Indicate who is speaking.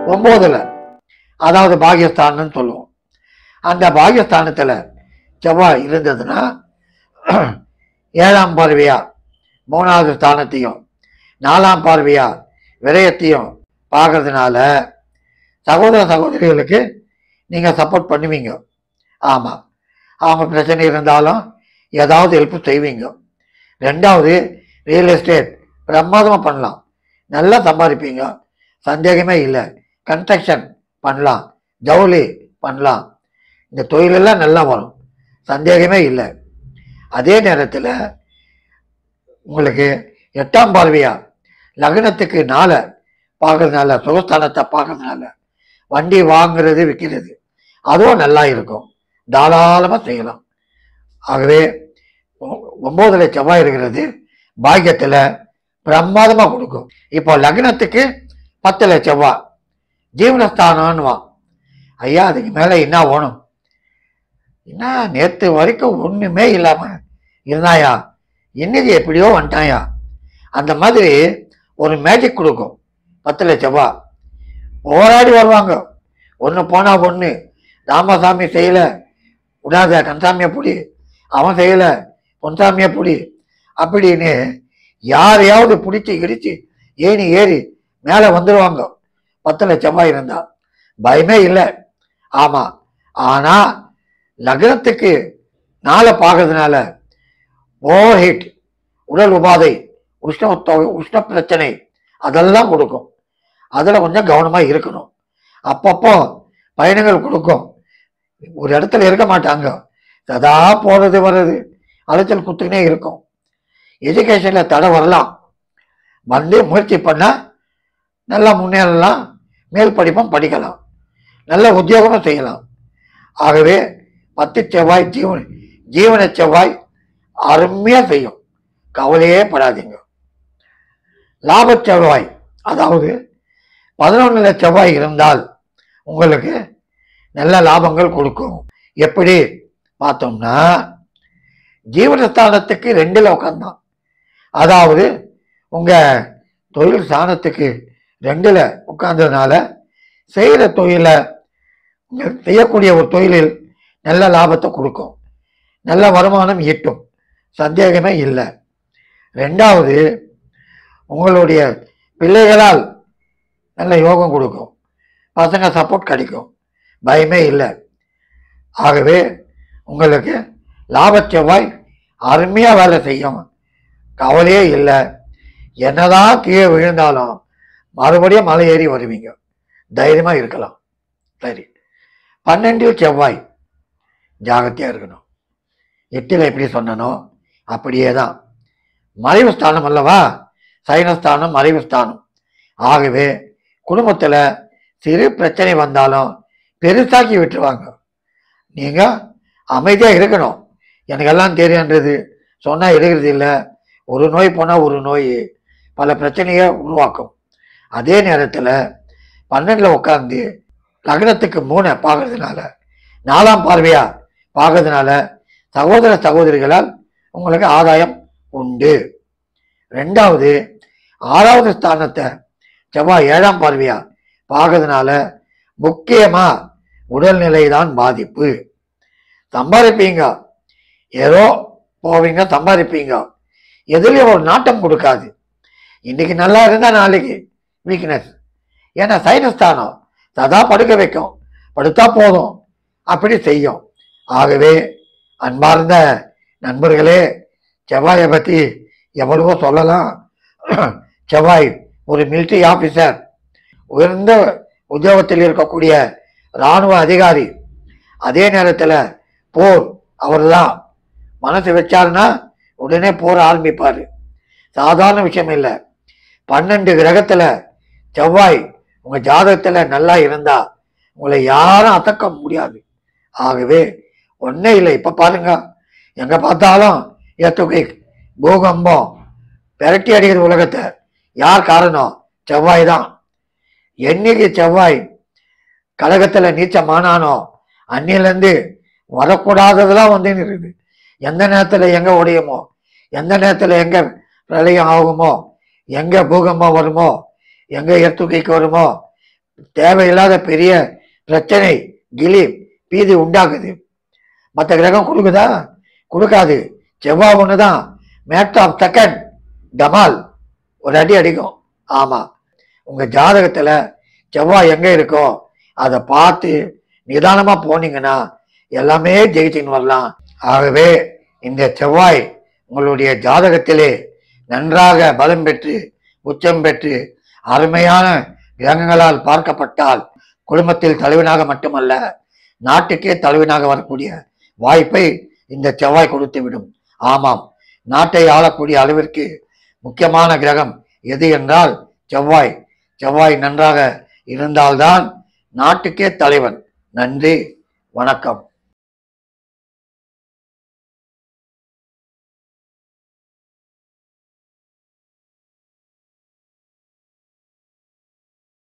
Speaker 1: 9ல, அதாவது பாகியஸ்தானம்னு சொல்லுவோம். அந்த பாகியஸ்தானத்துல செவ்வாய் இருந்ததுன்னா 7ஆம் பார்வையா 3வது ஸ்தானத்தையும் 4ஆம் பார்வையா விரயத்தையும் பார்க்கறதுனால சகோதர சகோதரிகளுக்கு நீங்க சப்போர்ட் பண்ணுவீங்க. ஆமா, அவங்க பிரச்சனை இருந்தாலும் ஏதாவது ஹெல்ப் செய்வீங்க. 2வது ரியல் எஸ்டேட் பிரமாதமா பண்ணலாம், நல்லா சம்பாதிப்பீங்க, சந்தேகமே இல்லை. கன்ஸ்ட்ரக்ஷன் பண்ணலாம், ஜவுளி பண்ணலாம், இந்த தொழிலெல்லாம் நல்லா வரும், சந்தேகமே இல்லை. அதே நேரத்தில் உங்களுக்கு 8ஆம் பார்வையா லக்னத்துக்கு 4 பார்க்கறதுனால, சுகஸ்தானத்தை பார்க்கறதுனால வண்டி வாங்குறது விற்கிறது அதுவும் நல்லா இருக்கும், தாராளமாக செய்யலாம். ஆகவே 9ல செவ்வாய் இருக்கிறது பாக்கியத்தில் பிரமாதமாக கொடுக்கும். இப்போ லக்னத்துக்கு 10ல செவ்வாய் ஜீவனஸ்தானம்னுவா. ஐயா அதுக்கு மேலே என்ன ஓணும்? என்ன நேற்று வரைக்கும் ஒன்றுமே இல்லாமல் இருந்தாயா, இன்னைக்கு எப்படியோ வந்துட்டாயா, அந்த மாதிரி ஒரு மேஜிக் கொடுக்கும். 10ல செவ்வாய் போராடி வருவாங்க. ஒன்று போனால் ஒன்று, ராமசாமி செய்யலை விடாத கன்சாமியை பிடி, அவன் செய்யலை பொன்சாமியை பிடி அப்படின்னு யாரையாவது பிடிச்சி இடிச்சு ஏறி ஏறி மேலே வந்துடுவாங்க. 10ல செவ்வாய் இருந்தா பயமே இல்லை. ஆமாம், ஆனால் லக்னத்துக்கு 4 பார்க்கறதுனால ஓவர் ஹீட், உடல் உபாதை, உஷ்ண பிரச்சனை அதெல்லாம் கொடுக்கும். அதில் கொஞ்சம் கவனமாக இருக்கணும். அப்பப்போ பயணங்கள் கொடுக்கும், ஒரு இடத்துல இருக்க மாட்டாங்க, சதா போகிறது வர்றது அலைச்சல் குத்துக்கினே இருக்கும். எஜுகேஷனில் தடை வரலாம், வந்து முயற்சி பண்ணால் நல்லா முன்னேறலாம், மேல் படிப்பும் படிக்கலாம், நல்ல உத்தியோகமும் செய்யலாம். ஆகவே 10 செவ்வாய் ஜீவன செவ்வாய் அருமையாக செய்யும், கவலையே படாதீங்க. லாப செவ்வாய், அதாவது 11ல செவ்வாய் இருந்தால் உங்களுக்கு நல்ல லாபங்கள் கொடுக்கும். எப்படி பார்த்தோம்னா, ஜீவனஸ்தானத்துக்கு 2ல் உட்காந்தான், அதாவது உங்க தொழில் ஸ்தானத்துக்கு 2ல் உட்கார்ந்ததுனால செய்கிற தொழிலை, செய்யக்கூடிய ஒரு தொழிலில் நல்ல லாபத்தை கொடுக்கும், நல்ல வருமானம் ஈட்டும், சந்தேகமே இல்லை. 2வது உங்களுடைய பிள்ளைகளால் நல்ல யோகம் கொடுக்கும், பசங்க சப்போர்ட் கிடைக்கும், பயமே இல்லை. ஆகவே உங்களுக்கு லாப செவ்வாய் அருமையாக வேலை செய்யும், கவலையே இல்லை. என்னதான் கீழே விழுந்தாலும் மறுபடியும் மலை ஏறி வருவீங்க, தைரியமாக இருக்கலாம். சரி, 12ல் செவ்வாய் ஜாகிரதையாக இருக்கணும். 8ல் எப்படி சொன்னனோ அப்படியே தான். மறைவு ஸ்தானம் அல்லவா, சைனஸ்தானம் மறைவு ஸ்தானம். ஆகவே குடும்பத்தில் சிறு பிரச்சனை வந்தாலும் பெருசாக்கி விட்டுருவாங்க. நீங்கள் அமைதியாக இருக்கணும். எனக்கெல்லாம் தெரியுன்றது சொன்னால் எடுக்கிறது இல்லை. ஒரு நோய் போனால் ஒரு நோய் பல பிரச்சனையை உருவாக்கும். அதே நேரத்தில் 12ல் உட்காந்து லக்னத்துக்கு 3 பார்க்கறதுனால, 4ஆம் பார்வையா பார்க்கறதுனால சகோதர சகோதரிகளால் உங்களுக்கு ஆதாயம் உண்டு. 2வது 6வது ஸ்தானத்தை செவ்வாய் 7ஆம் பார்வையா பார்க்கறதுனால முக்கியமாக உடல்நிலை தான் பாதிப்பு. சம்பாதிப்பீங்க, ஏதோ போவீங்க, சம்பாதிப்பீங்க, எதுலேயும் ஒரு நாட்டம் கொடுக்காது. இன்னைக்கு நல்லா இருந்தால் நாளைக்கு வீக்னஸ். ஏன்னா சைனஸ்தானம் சதா படுக்க வைக்கும், படுத்தா போதும் அப்படி செய்யும். ஆகவே அன்பார்ந்த நண்பர்களே, செவ்வாயை பற்றி எவ்வளவோ சொல்லலாம். செவ்வாய் ஒரு மிலிட்ரி ஆஃபீஸர், உயர்ந்த உத்தியோகத்தில் இருக்கக்கூடிய இராணுவ அதிகாரி. அதே நேரத்தில் போர் அவர் தான். மனசு வச்சாருன்னா உடனே போர் ஆரம்பிப்பார், சாதாரண விஷயம் இல்லை. 12 கிரகத்தில் செவ்வாய் உங்கள் ஜாதகத்தில் நல்லா இருந்தால் உங்களை யாரும் அசக்க முடியாது. ஆகவே ஒன்றே இல்லை, இப்போ பாருங்க, எங்கே பார்த்தாலும் ஏத்துக்கை பூகம்பம் விரட்டி அடிக்கிற உலகத்தை. யார் காரணம்? செவ்வாய் தான். என்னைக்கு செவ்வாய் கழகத்தில் நீச்சமானானோ அன்னிலேருந்து வரக்கூடாததெல்லாம் வந்து இருக்குது. எந்த நேரத்தில் எங்கே உடையுமோ, எந்த நேரத்தில் எங்கே பிரளயம் ஆகுமோ, எங்கே பூகம்பம் வருமோ, எங்கே எத்துக்கைக்கு வருமோ, தேவையில்லாத பெரிய பிரச்சனை, கிளி, பீதி உண்டாகுது. மற்ற கிரகம் கொடுக்குதா? கொடுக்காது. செவ்வாய் ஒண்ணுதான் மேட்டர் ஆஃப் செகண்ட் டமால் ஒரு அடி அடிக்கும். ஆமா, உங்க ஜாதகத்துல செவ்வாய் எங்க இருக்கோ அதை பார்த்து நிதானமா போனீங்கன்னா எல்லாமே ஜெயிச்சுன்னு வரலாம். ஆகவே இந்த செவ்வாய் உங்களுடைய ஜாதகத்திலே நன்றாக பலம் பெற்று உச்சம் பெற்று அருமையான கிரகங்களால் பார்க்கப்பட்டால் குடும்பத்தில் தலைவனாக மட்டுமல்ல நாட்டுக்கே தலைவனாக வரக்கூடிய வாய்ப்பை இந்த செவ்வாய் கொடுத்து விடும். ஆமாம், நாட்டை ஆளக்கூடிய அளவிற்கு முக்கியமான கிரகம் எது என்றால் செவ்வாய். செவ்வாய் நன்றாக இருந்தால்தான் நாட்டுக்கே தலைவன். நன்றி, வணக்கம்.